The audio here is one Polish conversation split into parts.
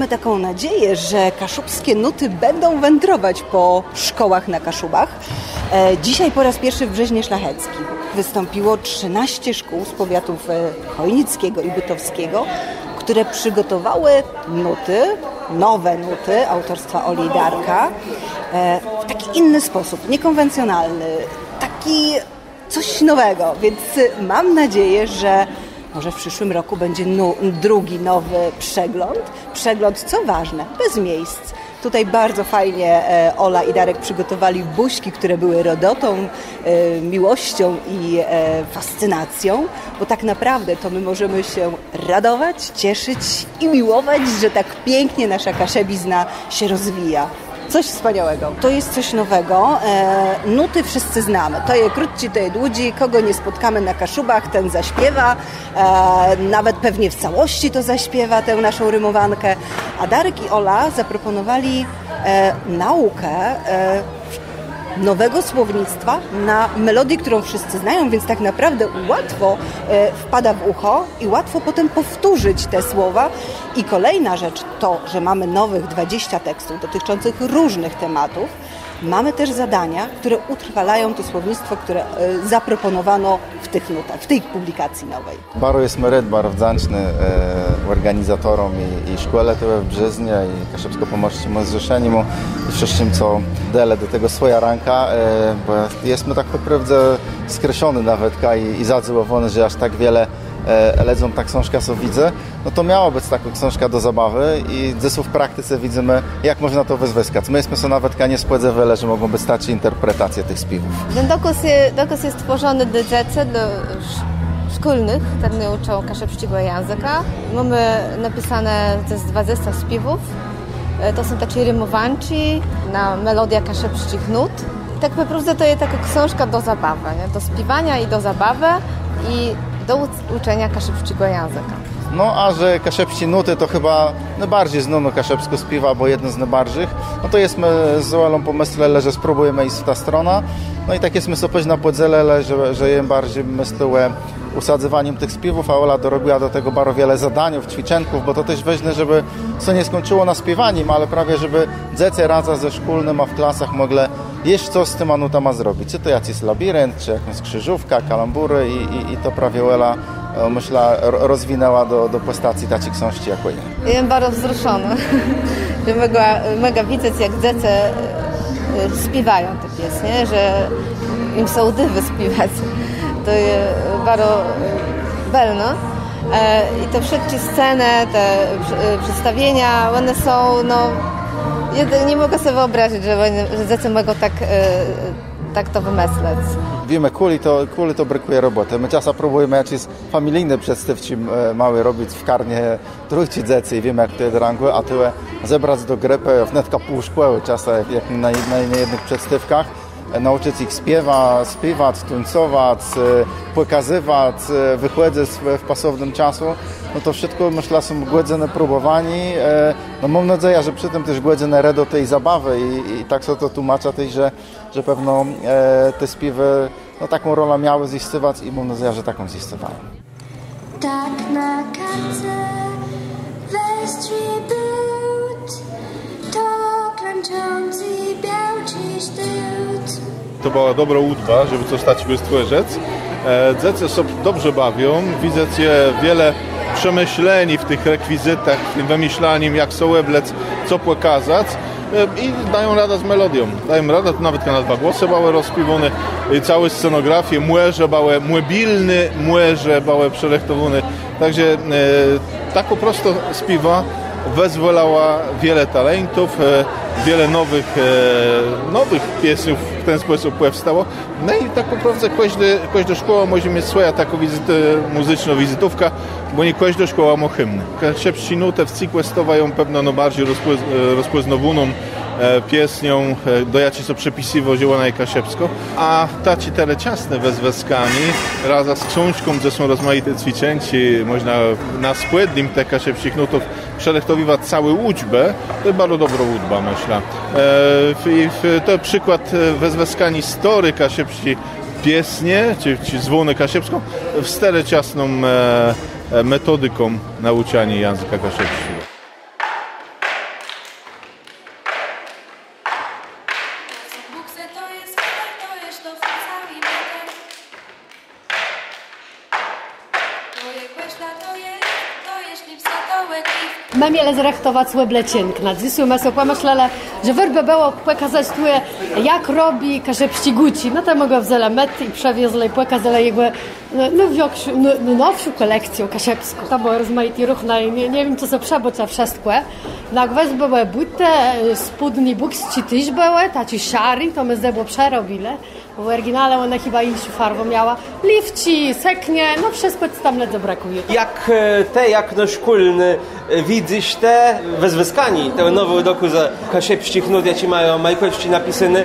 mamy taką nadzieję, że kaszubskie nuty będą wędrować po szkołach na Kaszubach. Dzisiaj po raz pierwszy w Brzeźnie Szlacheckim wystąpiło 13 szkół z powiatów chojnickiego i bytowskiego, które przygotowały nuty, nowe nuty autorstwa Oli i Darka w taki inny sposób, niekonwencjonalny, taki coś nowego, więc mam nadzieję, że może w przyszłym roku będzie drugi nowy przegląd, co ważne, bez miejsc. Tutaj bardzo fajnie Ola i Darek przygotowali buźki, które były rodotą, miłością i fascynacją, bo tak naprawdę to my możemy się radować, cieszyć i miłować, że tak pięknie nasza kaszebizna się rozwija. Coś wspaniałego. To jest coś nowego. Nuty wszyscy znamy. To je krótci, to je dłudzi. Kogo nie spotkamy na Kaszubach, ten zaśpiewa. Nawet pewnie w całości to zaśpiewa, tę naszą rymowankę. A Darek i Ola zaproponowali naukę nowego słownictwa na melodię, którą wszyscy znają, więc tak naprawdę łatwo wpada w ucho i łatwo potem powtórzyć te słowa. I kolejna rzecz to, że mamy nowych 20 tekstów dotyczących różnych tematów. Mamy też zadania, które utrwalają to słownictwo, które zaproponowano w tych nutach, w tej publikacji nowej. Bardzo jesmy wdzięczny organizatorom i szkole w Brzeźnie i Kaszubsko-Pomorskim Zrzeszeniu i wszystkim, co dali do tego swoja ranka, bo jesteśmy tak naprawdę skreślony nawet i zadzwoniony, że aż tak wiele ledzą ta książka, co widzę, no to miała być taka książka do zabawy i w praktyce widzimy, jak można to wyzyskać. My jesteśmy nawet nie spłedzewele, że mogą być takie interpretacje tych śpiewów. Ten dokaz jest tworzony dla dzieci, dla szkolnych, które uczą kaszebskiego języka. Mamy napisane 20 śpiewów. To są takie rymowanci na melodia kaszebskich nut. Tak po prostu to jest taka książka do zabawy, nie? Do śpiewania i do zabawy i do uczenia kaszebskiego języka. No a że kaszebskie nuty to chyba najbardziej znamy kaszebsko śpiewa, bo jedno z najbardziej, no to jesteśmy z Olą pomyśleli, że spróbujemy iść w ta strona. No i tak jesteśmy sobie na podzielele, że jem bardziej myślę usadzywaniem tych śpiewów, a Ola dorobiła do tego bardzo wiele zadaniów, ćwiczenków, bo to też ważne, żeby co nie skończyło na śpiewaniem, ale prawie żeby dzieci razem ze szkolnym, a w klasach mogli jeszcze coś z tym nutama zrobić. Czy to jakiś labirynt, czy jakaś krzyżówka, kalambury i to prawie Ola, myślę, rozwinęła do postaci takiej książki jak ja. Jestem bardzo wzruszona, że mogę widzieć, jak dzieci śpiewają te pieśnie, że im są dywy śpiewać. To jest bardzo belno. I te wszystkie sceny, te przedstawienia, one są, no, ja nie mogę sobie wyobrazić, że dzieci mogą tak to wymyśleć. Wiemy, kuli to brakuje roboty. My czasem próbujemy jakiś familijny przedstawcie mały robić w karnie trójci dzieci i wiemy, jak to jest rangu, a tyle zebrać do gry wnetka pół szkoły czasem, jak na jednych przedstawkach. Nauczyć ich śpiewać, tańcować, pokazywać, wychodzić w pasownym czasu. No to wszystko, myślę, są głębione próbowani. No mam nadzieję, że przy tym też głębione redo tej zabawy i tak sobie to tłumacza też, że pewno te śpiewy no, taką rolę miały ziściwać i mam nadzieję, że taką ziściwają. Tak na kartce weź but, to klęczący białci sztyt. To była dobra łódba, żeby coś takiego stworzyć. Dzieci sobie dobrze bawią, widzę wiele przemyśleni w tych rekwizytach, w tym wymyślaniem, jak są eblec, co pokazać i dają radę z melodią. Dają radę, to nawet na 2 głosy były rozśpiewane, całe scenografie, młeże były mobilne, młeże były przelechtowane. Także tak po prostu śpiewa wyzwalała wiele talentów, wiele nowych pieśni w ten sposób powstało. No i tak po prostu każda szkoła może mieć swoja taką muzyczną wizytówkę, bo nie każda szkoła ma hymny. Kaszebskie nuty w cykle stawają pewno bardziej rozpoznawalną pieśnią, do jakiej są przepisywo ziołana i kaszebsko, a taci teleciasne wezweskami razem z książką, gdzie są rozmaite ćwiczenci, można na spłytnym te kaszebskich nutów przelechtowywać całą łódźbę, to jest bardzo dobra łódba, myślę. To przykład wezweskani story kaszebskiej piesnie, czy dzwony kaszebską, w stereciasną metodyką nauczania języka kaszebskiego. My mieli zrechtować łeblecienk. Dzisiaj my sobie pomyśleli, że warto było pokazać tu, jak robi Kaszepściguci. No to mogę wziąć met i przewiezli i pokazali jego nowszą kolekcję kaszepską. To był rozmaity ruch, nie wiem co za przebocia wszystko. Na gwoźdź były buty, spódni buksci też były, taci szary, to my zdebło przerobili. W oryginale ona chyba inną farbę miała. Lifci, seknie, no wszystko co tam ledwo brakuje. Jak no szkolny widzisz te wezwyskani, te nowe doku za Kaszepścich nudia ci mają majkowści napisane.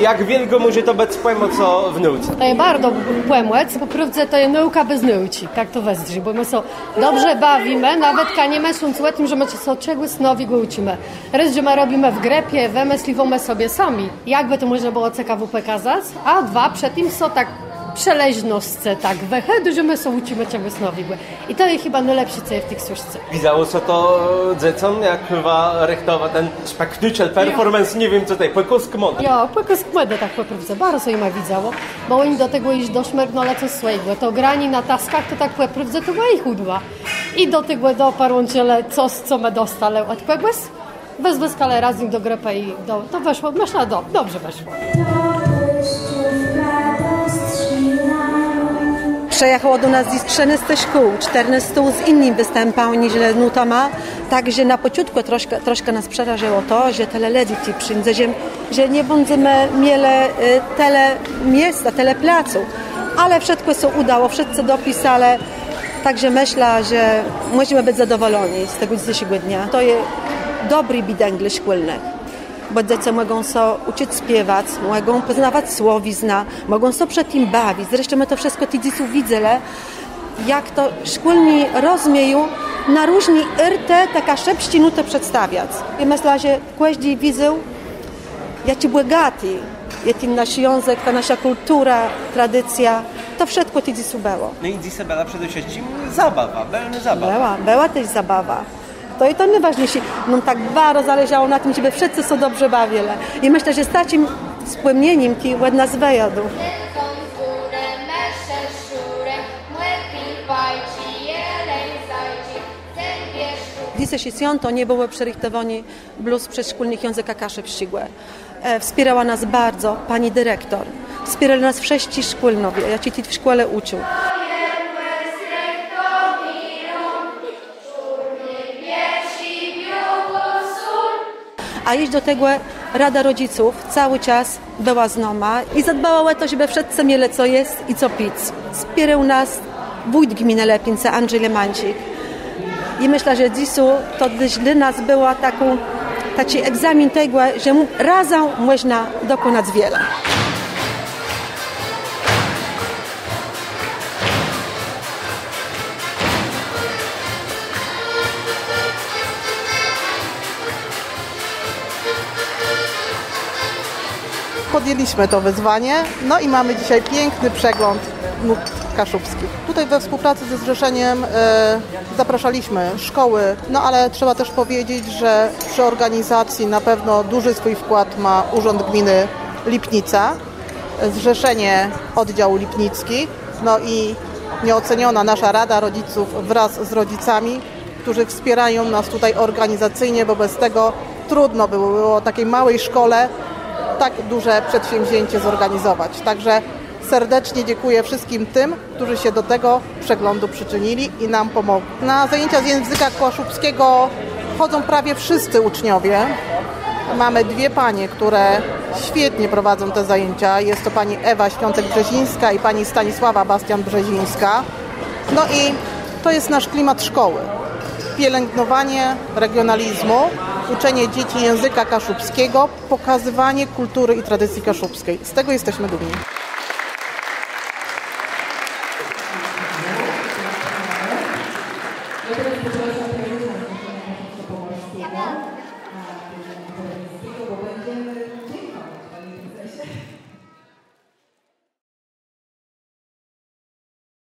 Jak wielko może to być pojmo co w nauce? To jest bardzo pojmoc, po prawdzie to jest nauka bez nauki, tak to wezdrzy, bo my się dobrze bawimy, nawet nie myśląc o tym, że my się czegoś nowego uczymy. Raz, że my robimy w grepie, wymyśliwamy sobie sami, jakby to można było ciekawie pokazać, a dwa, przed tym są tak przeleźnosce, tak wechedu, że my się uczymy czegoś nowego. I to jest chyba najlepsze, co jest w tych suszce. Widziało co to dziecom, jak chyba rechtowa ten spektacle, performance, nie wiem co tutaj, płykusk mody. Ja, płykusk mody, tak po prawdzie, bardzo im widziało, bo oni do tego iść do szmergnole coś swojego. To grani na taskach, to tak po prawdzie, to była ich udła. I do tego doparłączyli coś, co my dostali od kogoś. Wezwyskali razem do grepy i to weszło, myślę, dobrze weszło. Przejechało do nas dziś 13 szkół, 14 z innymi występami niż Nuta ma, także na początku troszkę nas przerażało to, że tyle ludzi przyjdzie, że nie będziemy mieli tyle miejsca, tyle placu, ale wszystko się udało, wszyscy dopisali, także myślę, że możemy być zadowoleni z tego dzisiejszego dnia. To jest dobry bidęgli szkolny. Bo dzieci mogą się uczyć śpiewać, mogą poznawać słowizna, mogą się przed tym bawić. Zresztą my to wszystko tych dzieci widzieli, jak to szkolni rozumieją na różni irte, taka szepści nuty przedstawiać. I myślę, że każdy widział, jaki bogaty jest nasz język, ta nasza kultura, tradycja. To wszystko tych dzieci było. No i dzisiaj była przede wszystkim zabawa, pełna zabawa. Była też zabawa. To i to najważniejsze. Nam tak bardzo zależało na tym, żeby wszyscy się dobrze bawili. I myślę, że z takim wspomnieniem ki ładna z wyjadu. Dzisiejszy świąt to nie było przerychtowanie blues przedszkolnych języka Kaszepścigłe. Wspierała nas bardzo pani dyrektor. Wspierali nas wszyscy szkolnowie. Ja ci w szkole uczył. A jeść do tego Rada Rodziców cały czas była z nami i zadbała o to, żeby wszyscy mieli co jest i co pić. Wspierał nas wójt gminy Lepince, Andrzej Lemancik. I myślę, że dzisiaj to dla nas była taki egzamin tego, że razem można dokonać wiele. Podjęliśmy to wyzwanie, no i mamy dzisiaj piękny przegląd nut kaszubskich. Tutaj we współpracy ze Zrzeszeniem zapraszaliśmy szkoły, no ale trzeba też powiedzieć, że przy organizacji na pewno duży swój wkład ma Urząd Gminy Lipnica, Zrzeszenie Oddział Lipnicki, no i nieoceniona nasza Rada Rodziców wraz z rodzicami, którzy wspierają nas tutaj organizacyjnie, bo bez tego trudno było takiej małej szkole tak duże przedsięwzięcie zorganizować. Także serdecznie dziękuję wszystkim tym, którzy się do tego przeglądu przyczynili i nam pomogli. Na zajęcia z języka kaszubskiego chodzą prawie wszyscy uczniowie. Mamy dwie panie, które świetnie prowadzą te zajęcia. Jest to pani Ewa Świątek-Brzezińska i pani Stanisława Bastian-Brzezińska. No i to jest nasz klimat szkoły. Pielęgnowanie regionalizmu, uczenie dzieci języka kaszubskiego, pokazywanie kultury i tradycji kaszubskiej. Z tego jesteśmy dumni.